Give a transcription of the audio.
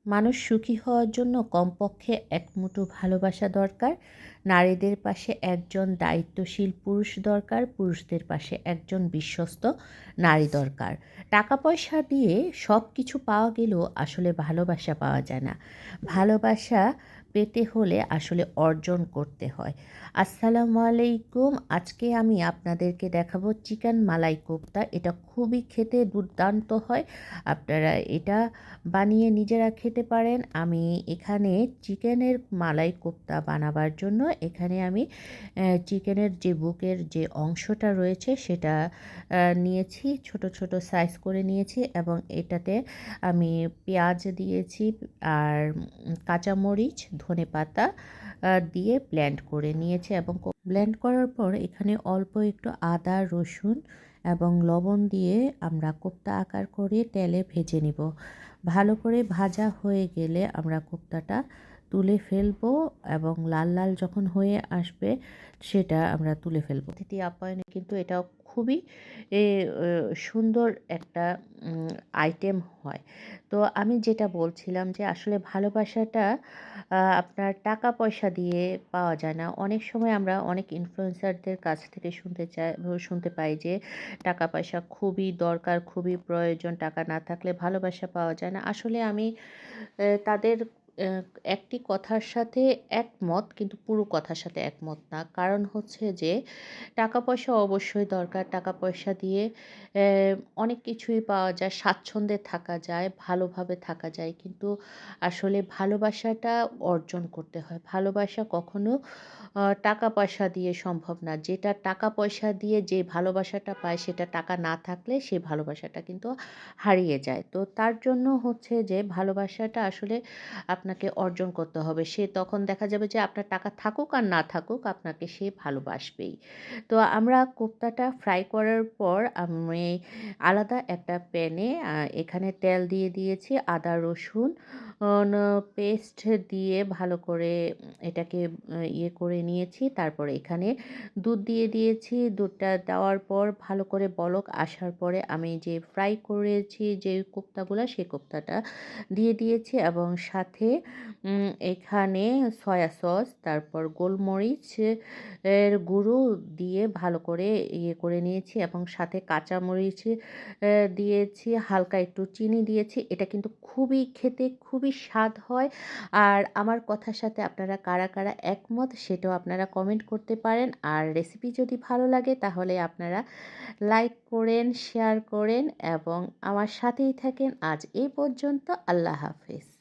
মানুষ সুখী হওয়ার জন্য কমপক্ষে এক মুঠো ভালোবাসা দরকার। নারীদের পাশে একজন দায়িত্বশীল পুরুষ দরকার, পুরুষদের পাশে একজন বিশ্বস্ত নারী দরকার। টাকা পয়সা দিয়ে সব কিছু পাওয়া গেলেও আসলে ভালোবাসা পাওয়া যায় না। ভালোবাসা পেতে হলে আসলে অর্জন করতে হয়। আসসালামু আলাইকুম। আজকে আমি আপনাদেরকে দেখাবো চিকেন মালাই কোফতা। এটা খুবই খেতে দুর্দান্ত হয়। আপনারা এটা বানিয়ে নিজেরা খেতে পারেন। আমি এখানে চিকেনের মালাই কোফতা বানাবার জন্য এখানে আমি চিকেনের যে বুকের যে অংশটা রয়েছে সেটা নিয়েছি, ছোট ছোট সাইজ করে নিয়েছি এবং এটাতে আমি পেঁয়াজ দিয়েছি আর কাঁচামরিচ, ধনেপাতা দিয়ে ব্লেন্ড করে নিয়েছি এবং ব্লেন্ড করার পর এখানে অল্প একটু আদা, রসুন এবং লবণ দিয়ে আমরা কোফতা আকার করে তেলে ভেজে নিব। ভালো করে ভাজা হয়ে গেলে আমরা কোফতাটা তুলে ফেলবো এবং লাল লাল যখন হয়ে আসবে সেটা আমরা তুলে ফেলবো। অতিথি আপ্যায়নে কিন্তু এটা খুবই সুন্দর একটা আইটেম হয়। তো আমি যেটা বলছিলাম যে আসলে ভালোবাসাটা আপনার টাকা পয়সা দিয়ে পাওয়া যায় না। অনেক সময় আমরা অনেক ইনফ্লুয়েন্সারদের কাছ থেকে শুনতে পাই যে টাকা পয়সা খুবই দরকার, খুবই প্রয়োজন, টাকা না থাকলে ভালোবাসা পাওয়া যায় না। আসলে আমি তাদের অ্যা একটি কথার সাথে একমত, কিন্তু পুরো কথার সাথে একমত না। কারণ হচ্ছে যে টাকা পয়সা অবশ্যই দরকার। টাকা পয়সা দিয়ে অ্যা অনেক কিছুই পাওয়া যায়, স্বাচ্ছন্দ্যে থাকা যায়, ভালোভাবে থাকা যায়। কিন্তু আসলে ভালোবাসাটা অর্জন করতে হয়। ভালোবাসা কখনো টাকা পয়সা দিয়ে সম্ভব না। যেটা টাকা পয়সা দিয়ে যে ভালোবাসাটা পায় সেটা টাকা না থাকলে সেই ভালোবাসাটা কিন্তু হারিয়ে যায়। তো তার জন্য হচ্ছে যে ভালোবাসাটা আসলে আপনাকে অর্জন করতে হবে। সে তখন দেখা যাবে যে আপনার টাকা থাকুক আর না থাকুক আপনাকে সে ভালোবাসবেই। তো আমরা কোফতাটা ফ্রাই করার পর আমি আলাদা একটা প্যানে এখানে তেল দিয়ে দিয়েছি, আদা রসুন পেস্ট দিয়ে ভালো করে এটাকে ইয়ে করে নিয়েছি। তারপরে এখানে দুধ দিয়ে দিয়েছি। দুধটা দেওয়ার পর ভালো করে বলক আসার পরে আমি যে ফ্রাই করেছি যে কোফতাগুলা সেই কোফতাটা দিয়ে দিয়েছি এবং সাথে এখানে সয়া সস, তারপর গোলমরিচ এর গুঁড়ো দিয়ে ভালো করে ইয়ে করে নিয়েছি এবং সাথে কাঁচামরিচ দিয়েছি, হালকা একটু চিনি দিয়েছি। এটা কিন্তু খুবই খেতে খুবই স্বাদ হয়। আর আমার কথার সাথে আপনারা কারা কারা একমত সেটাও আপনারা কমেন্ট করতে পারেন। আর রেসিপি যদি ভালো লাগে তাহলে আপনারা লাইক করেন, শেয়ার করেন এবং আমার সাথেই থাকেন। আজ এই পর্যন্ত। আল্লাহ হাফেজ।